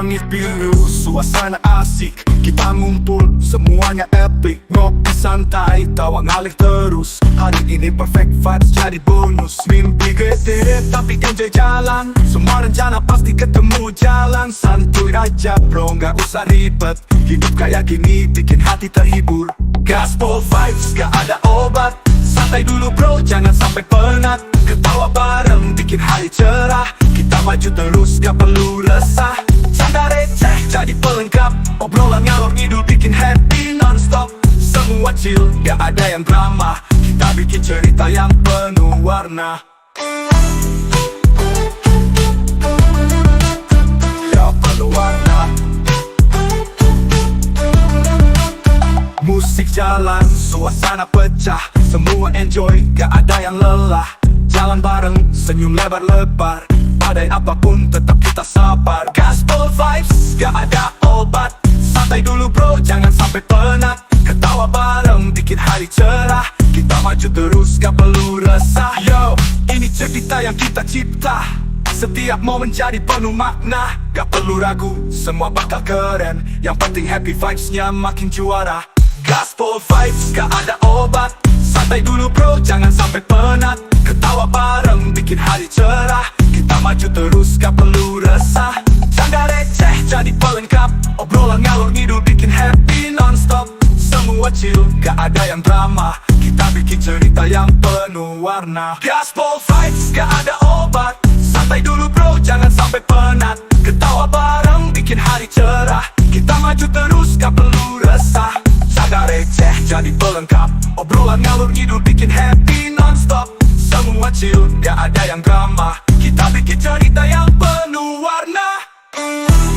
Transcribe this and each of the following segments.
Langit biru, suasana asik, kita ngumpul, semuanya epic. Ngopi santai, tawa ngalir terus. Hari ini perfect vibes jadi bonus. Mimpi gede tapi enjoy jalan. Semua rencana pasti ketemu jalan. Santuy aja bro, gak usah ribet. Hidup kayak gini bikin hati terhibur. Gaspol vibes, gak ada obat. Santai dulu bro, jangan sampai penat. Ketawa bareng, bikin hari cerah. Kita maju terus, gak perlu resah. Canda receh, jadi pelengkap. Obrolan ngalor ngidul, bikin happy non-stop. Semua chill, gak ada yang drama. Kita bikin cerita yang penuh warna. Ya penuh warna. Musik jalan, suasana pecah. Semua enjoy, gak ada yang lelah. Jalan bareng, senyum lebar-lebar. Badai apapun tetap kita sabar. Gospel vibes, gak ada obat. Santai dulu bro, jangan sampai penat. Ketawa bareng, bikin hari cerah. Kita maju terus, gak perlu resah. Yo, ini cerita yang kita cipta. Setiap momen jadi penuh makna. Gak perlu ragu, semua bakal keren. Yang penting happy vibes-nya makin juara. Gospel vibes, gak ada obat. Santai dulu bro, jangan sampai penat. Ketawa bareng, bikin hari cerah. Kita maju terus, gak perlu resah. Canda receh, jadi pelengkap. Obrolan ngalor ngidul, bikin happy non-stop. Semua chill, gak ada yang drama. Kita bikin cerita yang penuh warna. Gospel vibes, gak ada obat. Santai dulu bro, jangan sampai penat. Ketawa bareng, bikin hari cerah. Kita maju terus, gak perlu resah. Canda receh, jadi pelengkap. Obrolan ngalur ngidul, bikin happy non-stop. Semua chill, gak ada yang drama. Kita bikin cerita yang penuh warna.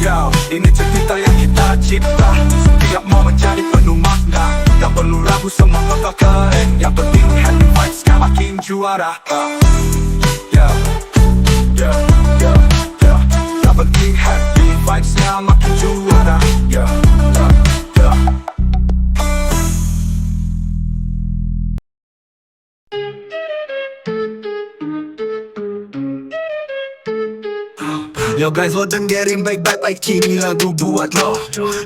Yo, ini cerita yang kita cipta. Setiap momen jadi penuh makna. Gak perlu ragu, semua bakal keren. Yang penting happy vibes, gak makin juara. Yo, yo, yo, yo. Yang penting happy vibes, gak makin juara. Yo, yo, yo. Yo guys, lo dengerin baik-baik, ini lagu buat lo.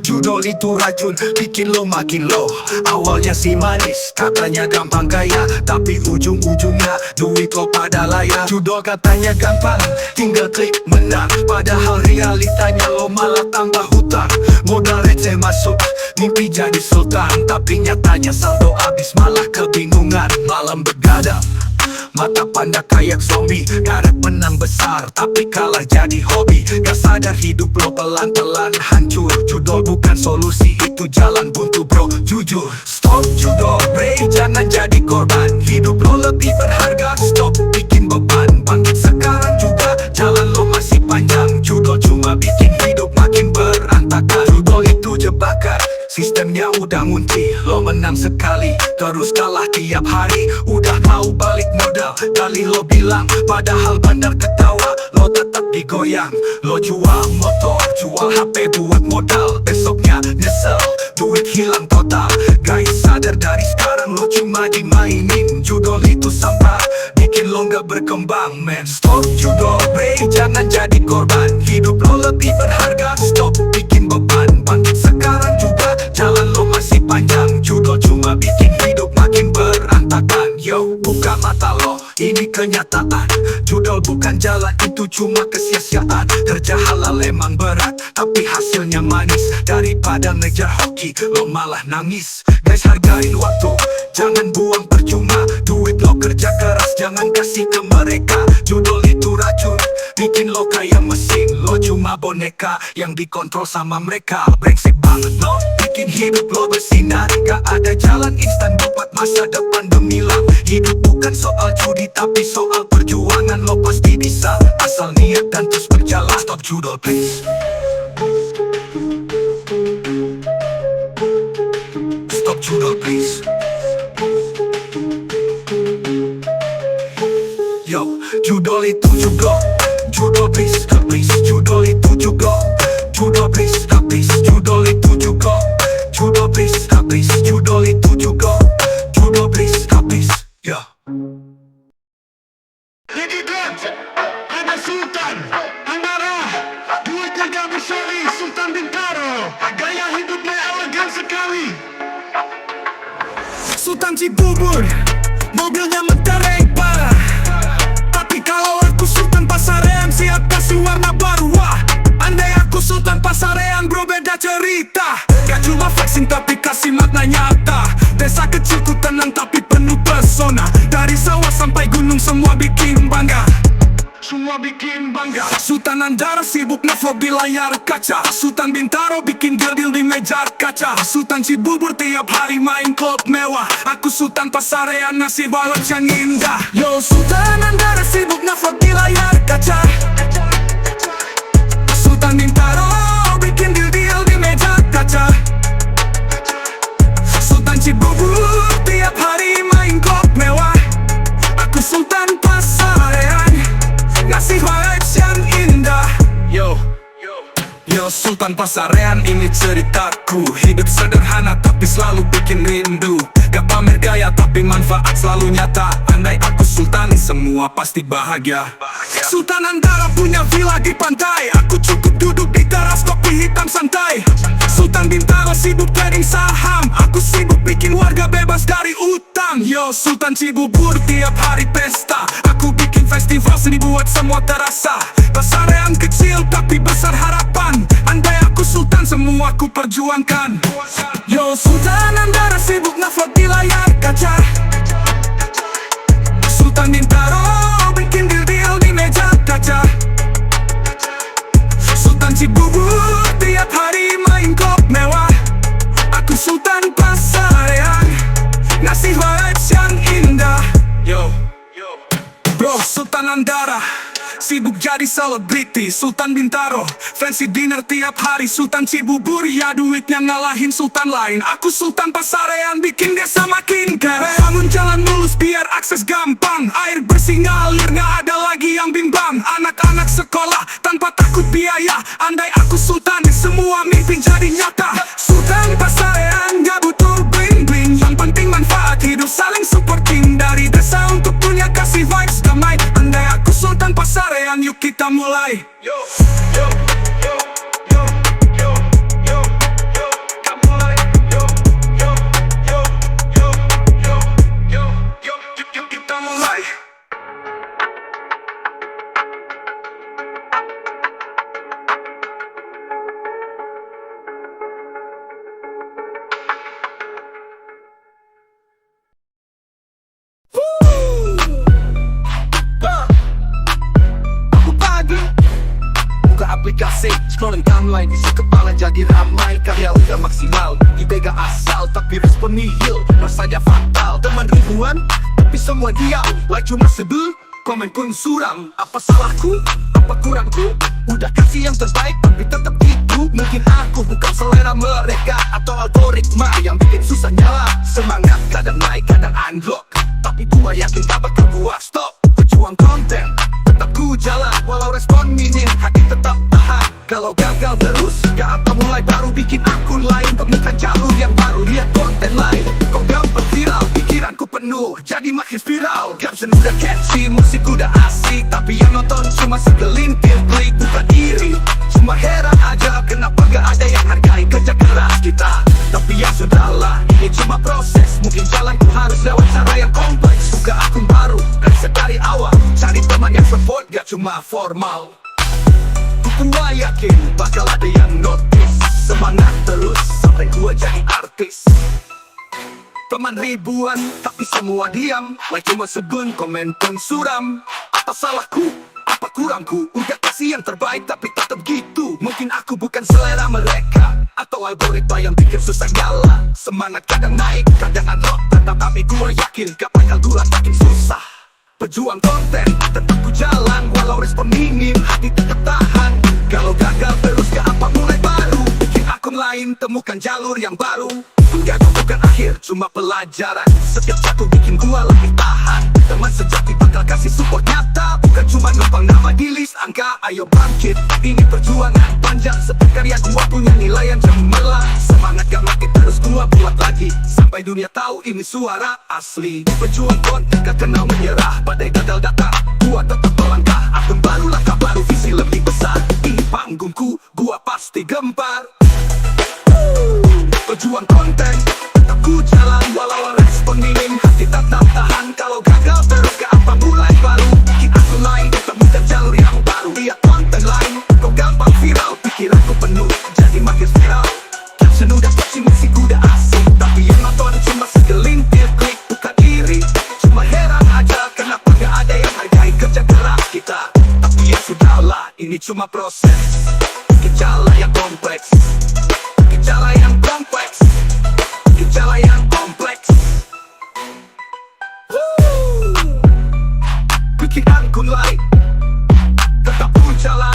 Judul itu racun, bikin lo makin low. Awalnya si manis, katanya gampang kaya, tapi ujung-ujungnya duit lo pada layar. Judul katanya gampang, tinggal klik menang. Padahal realitanya lo malah tambah hutang. Modal receh masuk, mimpi jadi sultan. Tapi nyatanya saldo habis, malah kebingungan. Malam begadang, mata panda kayak zombie. Garap menang besar, tapi kalah jadi hobi. Gak sadar hidup lo pelan-pelan hancur. Judul bukan solusi, itu jalan buntu bro. Jujur, stop judul bre, jangan jadi korban. Hidup lo lebih berharga, stop bikin beban. Bangkit sekarang juga, jalan lo masih panjang. Judul cuma bikin hidup makin berantakan. Judul itu jebakan, sistemnya udah ngunci. Lo menang sekali, terus kalah tiap hari. Udah mau balik modal, kali lo bilang. Padahal bandar ketawa, lo tetap digoyang. Lo jual motor, jual HP buat modal. Besoknya nyesel, duit hilang total. Guys sadar dari sekarang lo cuma dimainin. Judul itu sampah, bikin lo gak berkembang man. Stop judul bre, jangan jadi korban. Hidup lo lebih berharga, stop bikin beban. Bangkit sekarang juga, jalan lo masih panjang. Judul cuma bikin hidup makin berantakan. Yo, buka mata lo, ini kenyataan. Judul bukan jalan, itu cuma kesia-siaan. Kerja halal emang berat, tapi hasilnya manis. Daripada ngejar hoki, lo malah nangis. Guys hargain waktu, jangan buang percuma. Duit lo kerja keras, jangan kasih ke mereka. Judul itu racun, bikin lo kayak mesin. Lo cuma boneka yang dikontrol sama mereka. Brengsek banget lo, bikin hidup lo bersinar. Gak ada jalan instan buat masa depan gemilang. Hidup bukan soal judi, tapi soal perjuangan. Lo pasti bisa, asal niat dan terus berjalan. Stop judul please. Stop judul please. Yo, judul itu juga. Judul please, please. Judul itu juga. Judul please, please. Judul itu juga. Judul please, please. Judul itu juga. Judul please, please. Yo. Lady Dot, ada Sultan, Andara, duitnya gak bisa isi. Sultan Cibubur, mobilnya mentereng-parah. Tapi kalau aku Sultan Pasarean, siap kasih warna baru. Wah, andai aku Sultan Pasarean bro, beda cerita. Gak cuma flexing tapi kasih makna nyata. Desa kecilku tenang tapi penuh pesona. Dari sawah sampai gunung semua bikin bangga. Semua bikin bangga. Sultan Andara sibuk ngevlog di layar kaca. Sultan Bintaro bikin deal di meja kaca. Sultan Cibubur tiap hari main klub mewah. Aku Sultan Pasarean ngasih balance yang indah. Yo, Sultan Andara sibuk ngevlog di layar kaca. Sultan Bintaro bikin deal di meja kaca. Sultan Cibubur tiap hari main klub mewah. Aku Sultan Pasarean ngasih vibes yang indah. Yo Sultan Pasarean, ini ceritaku. Hidup sederhana tapi selalu bikin rindu. Gak pamer gaya tapi manfaat selalu nyata. Andai aku Sultan semua pasti bahagia. Sultan Andara punya villa di pantai. Aku cukup duduk di teras kopi hitam santai. Sultan Bintaro sibuk trading saham. Aku sibuk bikin warga bebas dari utang. Yo, Sultan Cibubur tiap hari pesta. Aku bikin festival seni buat semua terasa. Pasarean kecil tapi besar harapan. Andai aku Sultan semua aku perjuangkan. Yo, Sultan Andara sibuk ngevlog di layar kaca. Sultan Bintaro bikin deal di meja kaca. Sultan Cibubur tiap hari main klub mewah. Aku Sultan Pasarean ngasih vibes yang indah. Yo Bro, Sultan Andara sibuk jadi selebriti. Sultan Bintaro fancy dinner tiap hari. Sultan Cibubur ya duitnya ngalahin sultan lain. Aku Sultan Pasarean bikin desa makin kere. Bangun jalan mulus biar akses gampang. Air bersih ngalir gak ada lagi yang bimbang. Anak-anak sekolah tanpa takut biaya. Andai aku Sultan semua mimpi jadi nyata. Sultan Pasarean gak butuh bling-bling. Yang penting manfaat hidup saling supporting. Dari desa untuk dunia kasih vibes damai. Andai aku Sultan Pasarean, yuk kita mulai. Yo kita mulai. Yuk kita mulai. Aplikasi, scrolling timeline, isi kepala jadi ramai. Karya udah maksimal, ide gak asal tapi respon nihil. Rasanya fatal, teman ribuan tapi semua diam. Like cuma sebel, komen pun suram. Apa salahku? Apa kurangku? Udah kasih yang terbaik tapi tetap itu. Mungkin aku bukan selera mereka, atau algoritma yang bikin susah nyala. Semangat kadang naik kadang unlock, tapi gua yakin tak bakal gua stop. Berjuang konten tetap ku jalan, walau respon minim hati tetap tahan. Kalau gagal terus, gak apa mulai baru. Bikin akun lain, temukan jalur yang baru. Lihat konten lain, kok gampang viral. Pikiranku penuh, jadi makin viral. Caption udah catchy, musik udah asik, tapi yang nonton cuma segelintir klik. Bukan iri, cuma heran aja kenapa gak ada yang hargai kerja keras kita. Tapi ya sudahlah, ini cuma proses. Mungkin jalanku harus lewat cara yang kompleks. Buka akun baru, riset dari awal. Cari teman yang support, gak cuma formal. Gua yakin bakal ada yang notice. Semangat terus sampai gua jadi artis. Teman ribuan tapi semua diam. Like cuma sebun, komen pun suram. Apa salahku? Apa kurangku? Udah kasih yang terbaik tapi tetap gitu. Mungkin aku bukan selera mereka, atau algoritma yang bikin susah nyala. Semangat kadang naik, kadang unlock. Tapi gua yakin gak bakal gua makin susah. Pejuang konten tetap ku jalan, walau respon minim hati tetap tahan. Kalau gagal terus gak apa mulai baru. Bikin akun lain, temukan jalur yang baru. Enggak, bukan akhir, cuma pelajaran. Setiap jatuh bikin gua lebih tahan. Teman sejati bakal kasih support nyata. Bukan cuma numpang nama di list angka. Ayo bangkit, ini perjuangan panjang. Setiap karya gua punya nilai yang cemerlang. Semangat gak mati terus gua buat lagi, sampai dunia tahu ini suara asli. Pejuang konten gak kenal menyerah. Badai gagal datang, gua tetap melangkah. Akun baru, langkah baru, visi lebih besar. Ini panggungku, gua pasti gempar. Pejuang konten tetap ku jalan, walau respon cuma proses. Gejala yang kompleks, gejala yang kompleks, gejala yang kompleks. Pikiranku lain, tetap ku jalan.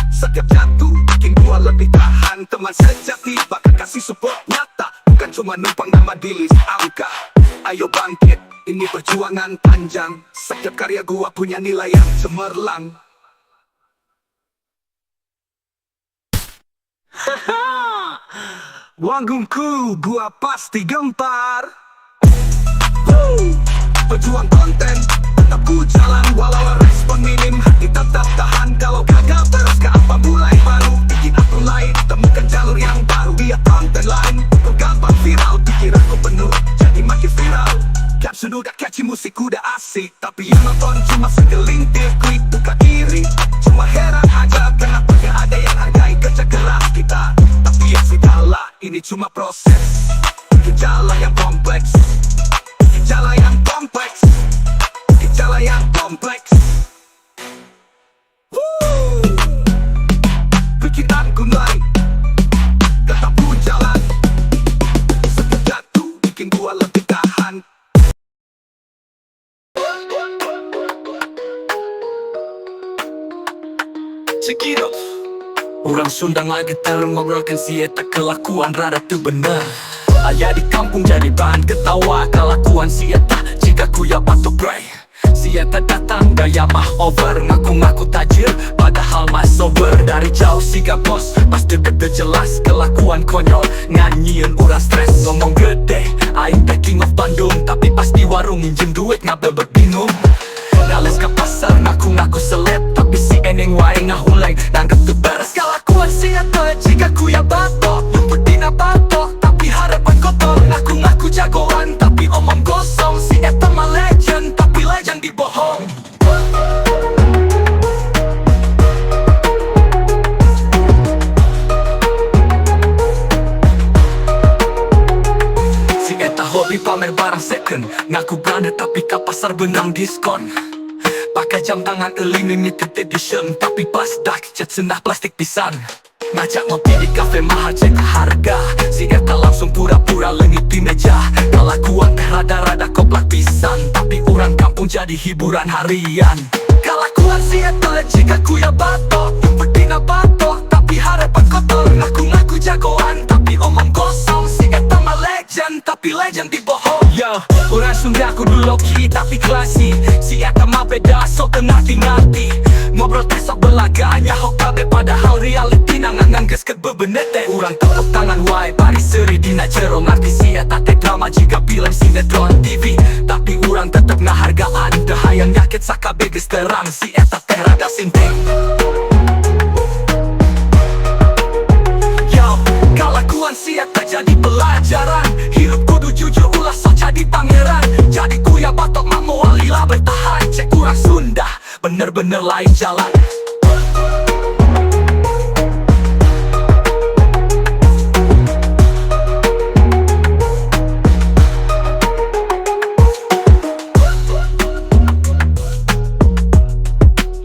Setiap jatuh bikin gua lebih tahan. Teman sejati bakal kasih support nyata, bukan cuma numpang nama di list angka. Ayo bangkit, ini perjuangan panjang. Setiap karya gua punya nilai yang cemerlang. Wanggungku gua pasti gempar. Pejuang konten, tetap ku jalan walau respon minim. Hati tetap tahan, kalau gagal terus ke apa mulai baru. Bikin akun lain, temukan jalur yang baru. Biar konten lain, kau gampang viral. Pikiranku penuh, jadi makin viral. Caption udah catchy, musik udah asik, tapi yang nonton cuma segelintir. Klik buka iri, cuma heran aja kenapa gak ada yang hargai kerja keras kita. Tapi ya sudahlah, ini cuma proses. Gejala yang kompleks, gejala yang kompleks, gejala yang kompleks. Pikiranku lain, tetap ku jalan. Setiap jatuh bikin gua lebih tahan. Check it out. Orang Sunda lagi terus ngobrolkan sieta kelakuan rada tuh bener. Ayah di kampung jadi bahan ketawa kelakuan sieta jika ku ya batuk bray. Sieta datang gaya mah over, ngaku-ngaku tajir padahal mah sober. Dari jauh siga bos, pas deket udah jelas kelakuan konyol. Nganyiin urang stres, ngomong gede aing teh king of Bandung, tapi pas di warung minjem duit ngabe berbingung. Nales ke pasar ngaku-ngaku seleb, tapi si eneng wae ngahuleng nanggep tuh beres. Kelakuan sieta jika ku ya batok, berdina batok tapi harapan kotor. Ngaku-ngaku jagoan tapi omong gosong. Si eta mah legend tapi legend dibohong. Si eta hobi pamer barang second, ngaku branded tapi ka pasar benang diskon. Pakai jam tangan eling limited edition, tapi pas dak cat senah plastik pisan. Ngajak ngopi di kafe mahal cek harga, si eta langsung pura-pura lengit di meja. Kelakuan teh rada-rada koplak pisan, tapi orang kampung jadi hiburan harian. Kelakuan si eta jika ku ya batok, berdina batok tapi harapan kotor. Ngaku-ngaku jagoan tapi omong kosong. Si eta mah legend tapi legend dibohong. Yo, orang Sunda kudu low-key tapi classy. Si eta mah beda sok ngerti-ngerti. Ngobrol teh sok belaga nyahok kabe padahal reality nangan geus ket bebenete. Urang tepuk tangan wae bari seri dina jero. Ngerti si eta teh drama jika film sinetron TV, tapi urang tetep ngahargaan. Dahayang yakin sakabe geus terang, si eta teh rada sinting. Yo, kelakuan si eta jadi pelajaran. Hidup kudu jujur ulah sok jadi pangeran. Jadi ku ya batok mah moal lila bertahan. Cek urang Sunda bener-bener lain jalan.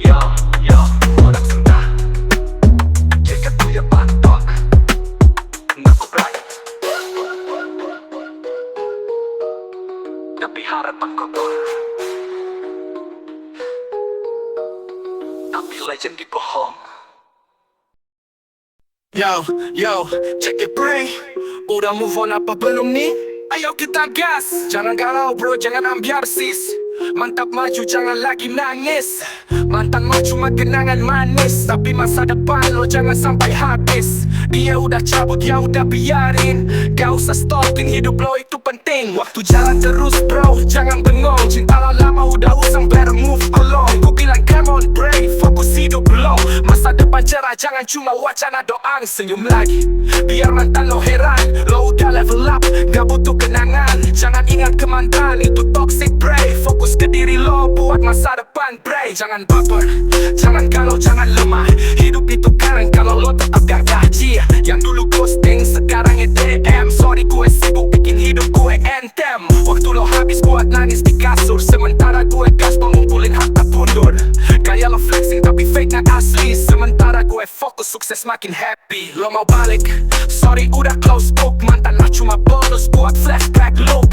Yo, orang Sunda jika ku ya batok ngaku berani, tapi harapan kotor. Tapi legend dibohong. Yo, check it bray. Udah move on apa belum nih? Ayo kita gas. Jangan galau bro, jangan ambiar sis. Mantap maju, jangan lagi nangis. Mantan lo cuma kenangan manis, tapi masa depan lo jangan sampai habis. Dia udah cabut, ya udah biarin. Gak usah stopping, hidup lo itu penting. Waktu jalan terus bro, jangan bengong. Cinta lo lama udah usang, better move along. Ku bilang come on brave, fokus hidup lo. Masa depan cerah, jangan cuma wacana doang. Senyum lagi, biar mantan lo heran. Lo udah level up, gak butuh kenangan. Jangan ingat kemantan, itu toxic brave. Fokus ke diri lo, buat masa depan brave. Jangan baper, jangan galau, jangan lemah. Hidup itu keren kalau lo tetap gak gaji. Yang dulu ghosting, sekarang EDM. Sorry gue sibuk bikin hidup gue entem. Waktu lo habis buat nangis di kasur, sementara gue gas pengumpulin harta pundur. Kayak lo flexing tapi fake gak asli. sukses makin happy. Lo mau balik? Sorry udah close book. Mantan mah cuma bonus buat flashback look.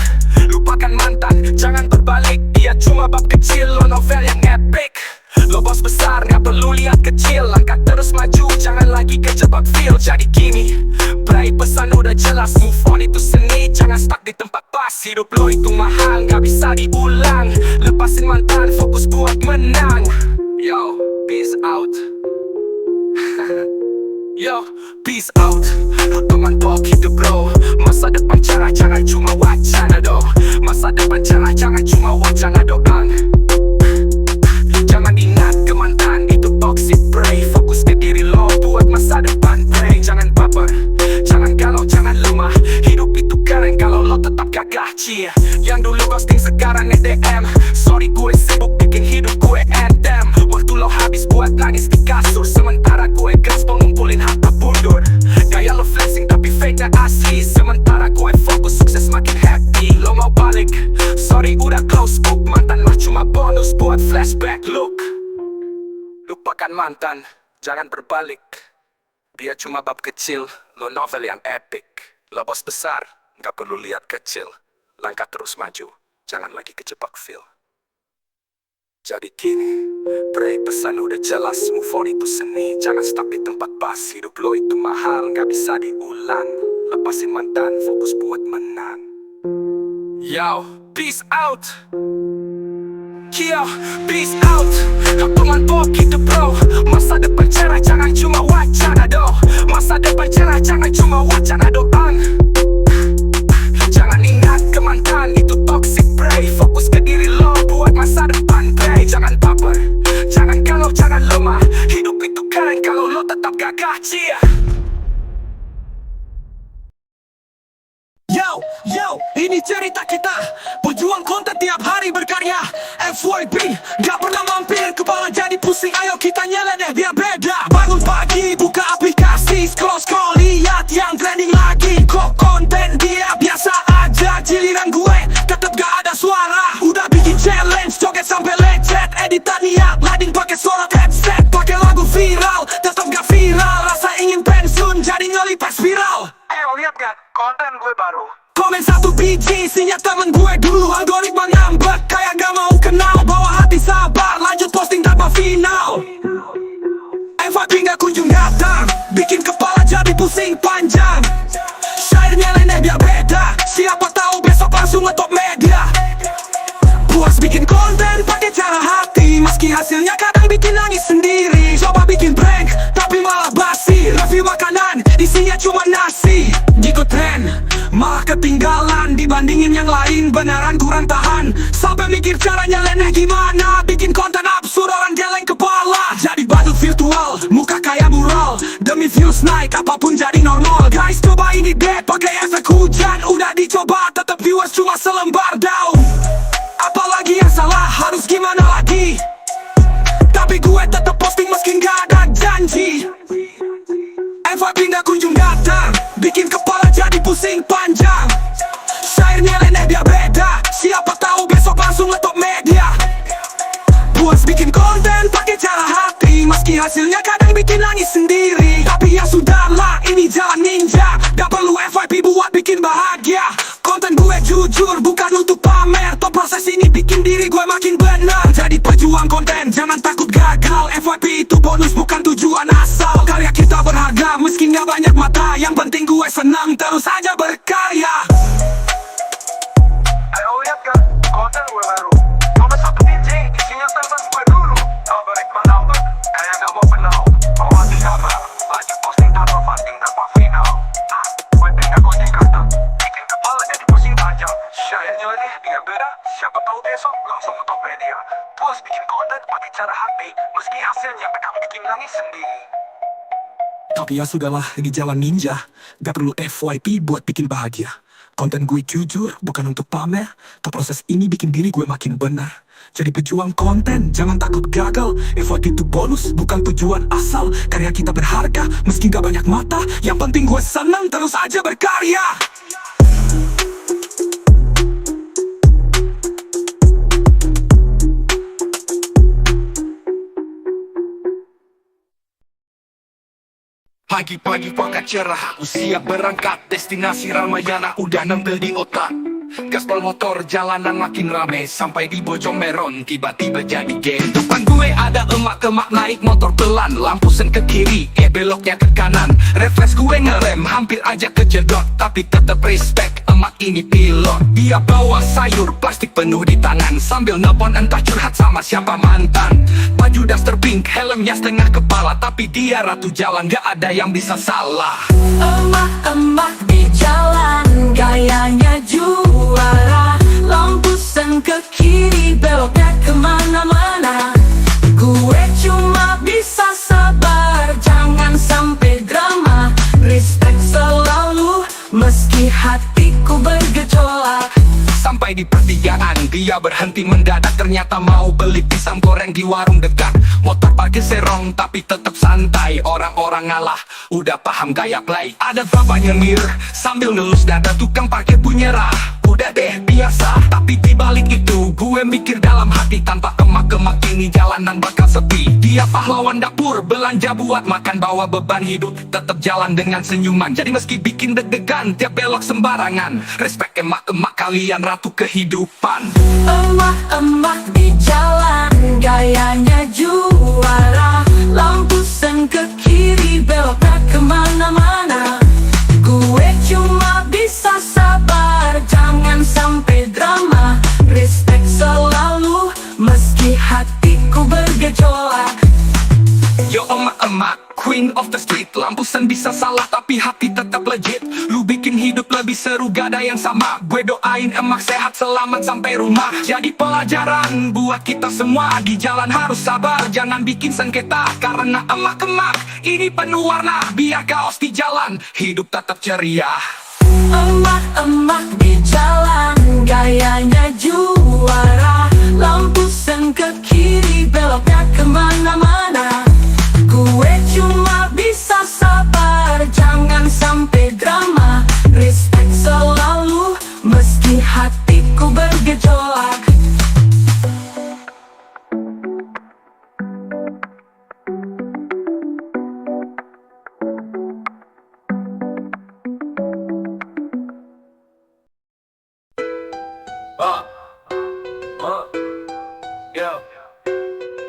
Lupakan mantan, jangan berbalik. Dia cuma bab kecil, lo novel yang epic. Lo bos besar, gak perlu lihat kecil. Langkah terus maju, jangan lagi kejebak feel. Jadi gini, pray pesan udah jelas. Move on itu seni, jangan stuck di tempat pas. Hidup lo itu mahal, gak bisa diulang. Lepasin mantan, fokus buat menang. Yo, peace out. Yo, peace out. Teman pop hidup bro. Masa depan cerah, jangan cuma wacana dong. Masa depan cerah, jangan cuma wacana doang. Jangan ingat ke mantan, itu toxic pray. Fokus ke diri lo, buat masa depan pray. Jangan baper, jangan galau, jangan lemah. Hidup itu keren kalau lo tetap gagah. Cie, yang dulu ghosting sekarang EDM. Sorry gue sibuk bikin hidup gue endem. Waktu lo habis buat nangis di kasur, sementara gue gaspol ngumpulin harta bundur. Gaya lo flexing tapi fake-nya asli. Sementara gue fokus sukses makin happy. Lo mau balik? Sorry udah close book. Mantan mah cuma bonus buat flashback look. Lupakan mantan, jangan berbalik. Dia cuma bab kecil, lo novel yang epic. Lo bos besar, gak perlu lihat kecil. Langkah terus maju, jangan lagi kejebak feel. Jadi gini, pray pesan udah jelas. Move on itu seni, jangan stuck di tempat pas. Hidup lo itu mahal, gak bisa diulang. Lepasin mantan, fokus buat menang. Yo, peace out. Yo, peace out. Teman pop hidup bro. Masa depan cerah, jangan cuma wacana dong. Masa depan cerah, jangan cuma wacana doang. Jangan ingat ke mantan, itu toxic pray. Fokus ke diri lo, buat masa depan pray. Jangan baper, jangan galau, jangan lemah. Hidup itu keren kalau lo tetap gagah. Cia. Yo, ini cerita kita. Pejuang konten tiap hari berkarya. FYP, gak pernah mampir. Kepala jadi pusing, ayo kita nyeleneh biar beda. Bangun pagi, buka aplikasi. Scroll, lihat yang trending lagi. Kok konten dia biasa aja. Giliran gue, tetep gak ada suara. Udah bikin challenge, joget sampai lecet. Editan niat, lading pakai suara headset. Pakai lagu viral, tetep gak viral. Rasa ingin pensiun, jadi ngelipas viral. Ayo lihat gak konten gue baru. Komen satu biji, isinya temen gue dulu. Algoritma ngambek, kayak gak mau kenal. Bawa hati sabar, lanjut posting tanpa final. FYP gak kunjung datang, bikin kepala jadi pusing panjang. Syair nyeleneh biar beda, siapa tahu besok langsung ngetop media. Puas bikin konten pakai cara hati, meski hasilnya kadang bikin nangis sendiri. Coba bikin prank, tapi malah basi. Review makanan, isinya cuma nasi. Ngikut tren, malah ketinggalan. Dibandingin yang lain, beneran kurang tahan. Sampai mikir caranya leneh gimana. Bikin konten absurd, orang geleng kepala. Jadi badut virtual, muka kayak mural. Demi views naik, apapun jadi normal. Guys coba ini deh, pakai efek hujan. Udah dicoba, tetep viewers cuma selembar daun. Apalagi yang salah, harus gimana lagi. Tapi gue tetep posting meski gak ada janji. FYP gak kunjung datang, bikin kepala jadi pusing panjang. Syair nyeleneh biar beda, siapa tahu besok langsung ngetop media. Puas bikin konten pakai cara hati, meski hasilnya kadang bikin nangis sendiri. Tapi ya sudahlah, ini jalan ninja. Gak perlu FYP buat bikin bahagia. Konten gue jujur, bukan untuk pamer. Top proses ini bikin diri gue makin benar. Jadi pejuang konten, jangan takut gagal. FYP itu bonus, bukan tujuan asal. Karya kita berharga, meski gak banyak mata. Yang penting gue senang, terus aja berkarya. Ayo lihat gak konten gue baru. Nomor satu DJ, isinya temen gue dulu. Algoritma ngambek, kayak gak mau kenal. Bawa hati sabar, lanjut posting tanpa fasting tanpa final. Gue tinggal kunjung kata, bikin kepala jadi pusing panjang. Syair nyeleneh biar beda, siapa tahu besok langsung ngetop media. Puas bikin konten pakai cara hati, meski hasilnya kadang bikin nangis sendiri. Tapi ya sudahlah, ini jalan ninja. Gak perlu FYP buat bikin bahagia. Konten gue jujur, bukan untuk pamer. Tapi proses ini bikin diri gue makin benar. Jadi pejuang konten, jangan takut gagal. FYP itu bonus, bukan tujuan asal. Karya kita berharga, meski gak banyak mata. Yang penting gue senang, terus aja berkarya. Pagi-pagi pakai cerah, aku siap berangkat. Destinasi Ramayana udah nempel di otak. Gaspol motor, jalanan makin rame. Sampai di Bojong Meron, tiba-tiba jadi game. Depan gue ada emak-emak naik motor pelan. Lampu sen ke kiri, beloknya ke kanan. Refleks gue ngerem, hampir aja kejedot. Tapi tetep respect, emak ini pilot. Dia bawa sayur, plastik penuh di tangan. Sambil nelpon entah curhat sama siapa mantan. Baju daster pink, helmnya setengah kepala. Tapi dia ratu jalan, gak ada yang bisa salah. Emak-emak di jalan, gayanya juara. Lampu sen ke kiri, beloknya kemana-mana. Gue cuma bisa sabar, jangan sampai drama. Respect selalu, meski hatiku bergejolak. Sampai di pertigaan, dia berhenti mendadak. Ternyata mau beli pisang goreng di warung dekat. Motor parkir serong, tapi tetap santai. Orang-orang ngalah, udah paham gaya play. Ada bapaknya nyemir, sambil ngelus dada. Tukang parkir pun nyerah, udah deh biasa. Tapi dibalik itu, gue mikir dalam hati. Tanpa emak-emak ini jalanan bakal sepi. Dia pahlawan dapur, belanja buat makan. Bawa beban hidup, tetap jalan dengan senyuman. Jadi meski bikin deg-degan, tiap belok sembarangan. Respect emak-emak kalian, ratu kehidupan. Emak-emak di jalan, gayanya juara. Lampu sen ke kiri, beloknya kemana-mana. Gue cuma bisa sabar, jangan sampai drama. Respect selalu, meski hatiku bergejolak. Yo emak-emak, queen of the street. Lampu sen bisa salah tapi hati tetap legit. Lu bikin hidup lebih seru, gak ada yang sama. Gue doain emak sehat selamat sampai rumah. Jadi pelajaran buat kita semua. Di jalan harus sabar, jangan bikin sengketa. Karena emak-emak ini penuh warna. Biar kaos di jalan, hidup tetap ceria. Emak-emak di jalan, gayanya juara. Lampu sen ke kiri, beloknya kemana-mana. Gue cuma bisa sabar, jangan sampai drama. Respect selalu, meski hatiku bergejolak.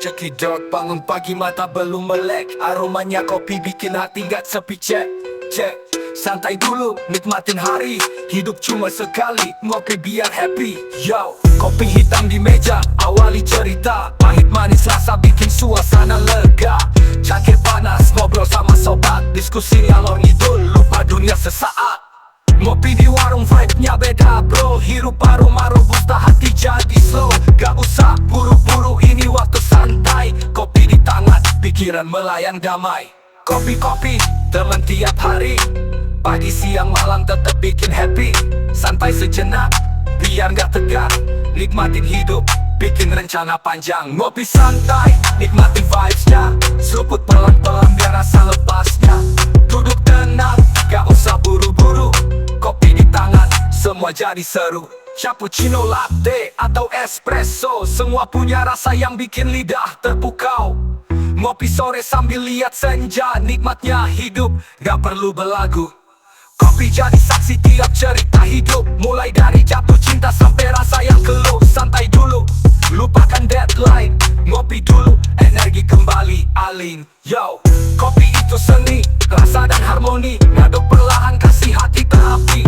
Cekidot, bangun pagi mata belum melek. Aromanya kopi bikin hati gak sepi. Cek, santai dulu, nikmatin hari. Hidup cuma sekali, ngopi biar happy. Yo, kopi hitam di meja, awali cerita. Pahit manis rasa bikin suasana lega. Cangkir panas, ngobrol sama sobat. Diskusi ngalor ngidul, lupa dunia sesaat. Ngopi di warung vibe-nya beda bro. Hirup aroma robusta, hati jadi slow. Gak usah buru-buru, ini waktu santai. Kopi di tangan, pikiran melayang damai. Kopi-kopi, teman tiap hari. Pagi, siang, malam tetap bikin happy. Santai sejenak, biar gak tegang. Nikmatin hidup, bikin rencana panjang. Ngopi santai, nikmatin vibes-nya. Seruput pelan-pelan biar rasa lepasnya. Duduk tenang, gak usah buru-buru. Kopi di tangan, semua jadi seru. Cappuccino, latte, atau espresso. Semua punya rasa yang bikin lidah terpukau. Ngopi sore sambil lihat senja. Nikmatnya hidup, gak perlu belagu. Kopi jadi saksi tiap cerita hidup. Mulai dari jatuh cinta sampai rasa yang keluh. Santai dulu, lupakan deadline. Ngopi dulu, energi kembali alin. Yo, kopi itu seni, rasa dan harmoni. Ngaduk perlahan, kasih hati terapi.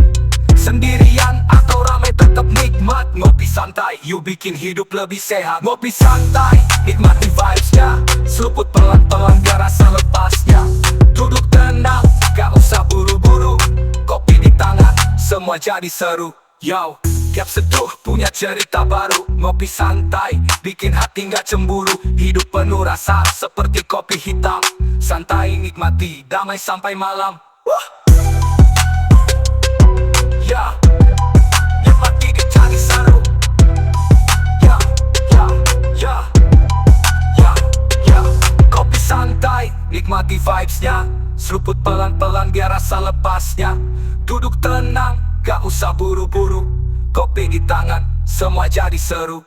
Sendirian atau rame tetap nikmat. Ngopi santai, you bikin hidup lebih sehat. Ngopi santai, nikmati vibes-nya. Seruput pelan-pelan biar rasa lepasnya. Duduk tenang, gak usah buru-buru. Kopi di tangan, semua jadi seru. Yo, tiap seduh punya cerita baru. Ngopi santai, bikin hati gak cemburu. Hidup penuh rasa seperti kopi hitam. Santai nikmati, damai sampai malam. Ya, nikmati dicari seru. Ya, kopi santai, nikmati vibes-nya. Seruput pelan-pelan biar rasa lepasnya. Duduk tenang, gak usah buru-buru. Kopi di tangan, semua jadi seru.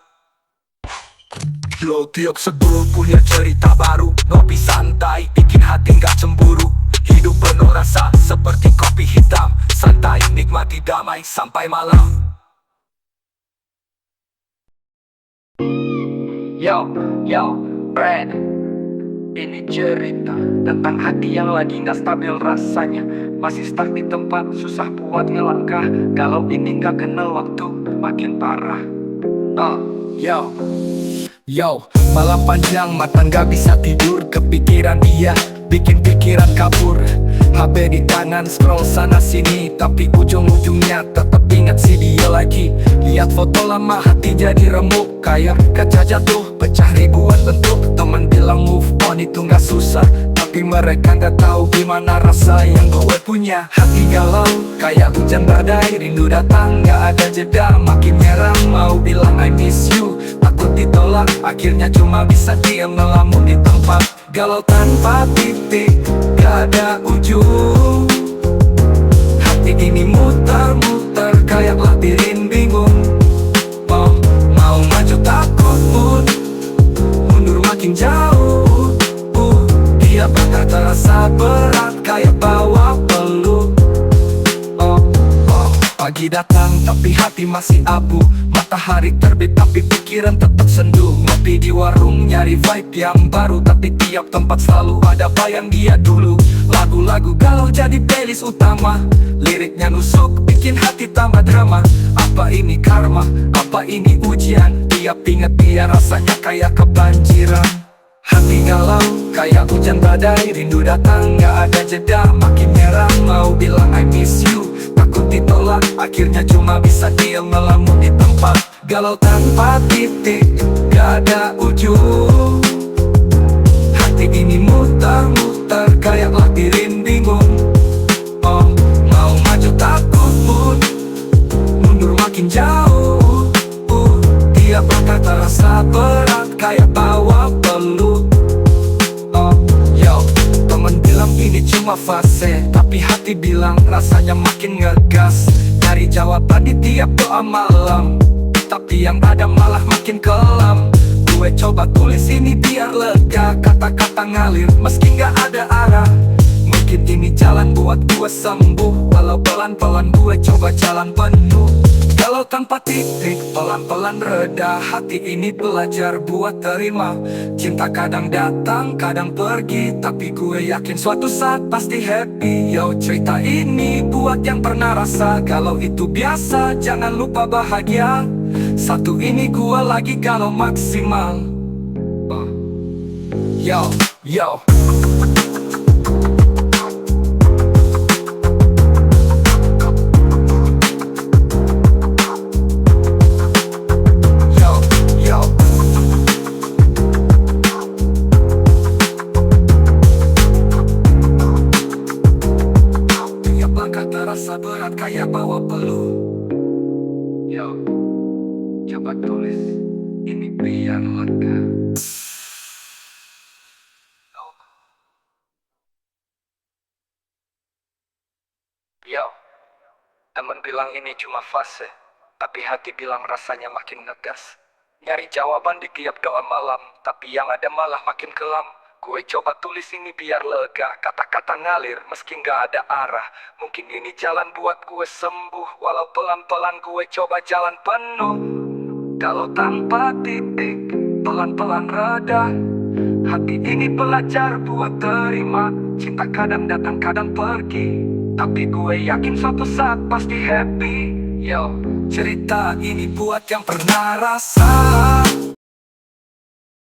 Yo, tiap seduh punya cerita baru. Ngopi santai, bikin hati gak cemburu. Hidup penuh rasa seperti kopi hitam, santai nikmati damai sampai malam. Yo, Brad. Ini cerita tentang hati yang lagi gak stabil rasanya, masih stuck di tempat, susah buat ngelangkah. Kalau ini gak kenal waktu, makin parah. Yo, malam panjang mata gak bisa tidur, kepikiran dia, bikin pikiran kabur. HP di tangan scroll sana sini, tapi ujung-ujungnya tetap ingat si dia lagi. Lihat foto lama hati jadi remuk, kayak kaca jatuh pecah ribuan bentuk. Temen bilang move on itu gak susah, tapi mereka gak tahu gimana rasa yang gue punya. Hati galau kayak hujan badai, rindu datang gak ada jeda, makin nyerang mau bilang I miss you. Takut ditolak, akhirnya cuma bisa diam melamun di tempat. Galau tanpa titik, gak ada ujung. Hati ini muter-muter kayak labirin bingung. Mau maju takut mundur makin jauh. Dia bakal terasa berat kayak bawa peluk. Pagi datang tapi hati masih abu, matahari terbit tapi pikiran tetap sendu. Ngopi di warung nyari vibe yang baru, tapi tiap tempat selalu ada bayang dia dulu. Lagu-lagu galau jadi playlist utama, liriknya nusuk bikin hati tambah drama. Apa ini karma? Apa ini ujian? Tiap inget dia rasanya kayak kebanjiran. Hati galau kayak hujan badai, rindu datang gak ada jeda, makin merah mau bilang I miss you. Takut ditolak, akhirnya cuma bisa diam melamun di tempat. Galau tanpa titik, gak ada ujung. Hati ini muter-muter kayak labirin bingung. Mau maju takut mundur makin jauh. Dia bakal terasa berat kayak bawa peluk. Temen bilang ini cuma fase, tapi hati bilang rasanya makin ngegas. Dari jawaban di tiap doa malam, tapi yang ada malah makin kelam. Gue coba tulis ini biar lega, kata-kata ngalir meski gak ada arah. Mungkin ini jalan buat gue sembuh, walau pelan-pelan gue coba jalan penuh. Kalau tanpa titik, pelan-pelan reda, hati ini belajar buat terima. Cinta kadang datang, kadang pergi, tapi gue yakin suatu saat pasti happy. Yo, cerita ini buat yang pernah rasa kalau itu biasa, jangan lupa bahagia. Satu ini gue lagi galau maksimal. Yo. Terasa berat kayak bawa peluk. Yo, coba tulis ini biar lega. Yo, temen bilang ini cuma fase, tapi hati bilang rasanya makin ngegas. Nyari jawaban di tiap doa malam, tapi yang ada malah makin kelam. Gue coba tulis ini biar lega, kata-kata ngalir meski gak ada arah. Mungkin ini jalan buat gue sembuh, walau pelan-pelan gue coba jalan penuh. Kalau tanpa titik, pelan-pelan reda, hati ini belajar buat terima. Cinta kadang datang kadang pergi, tapi gue yakin suatu saat pasti happy. Yo, cerita ini buat yang pernah rasa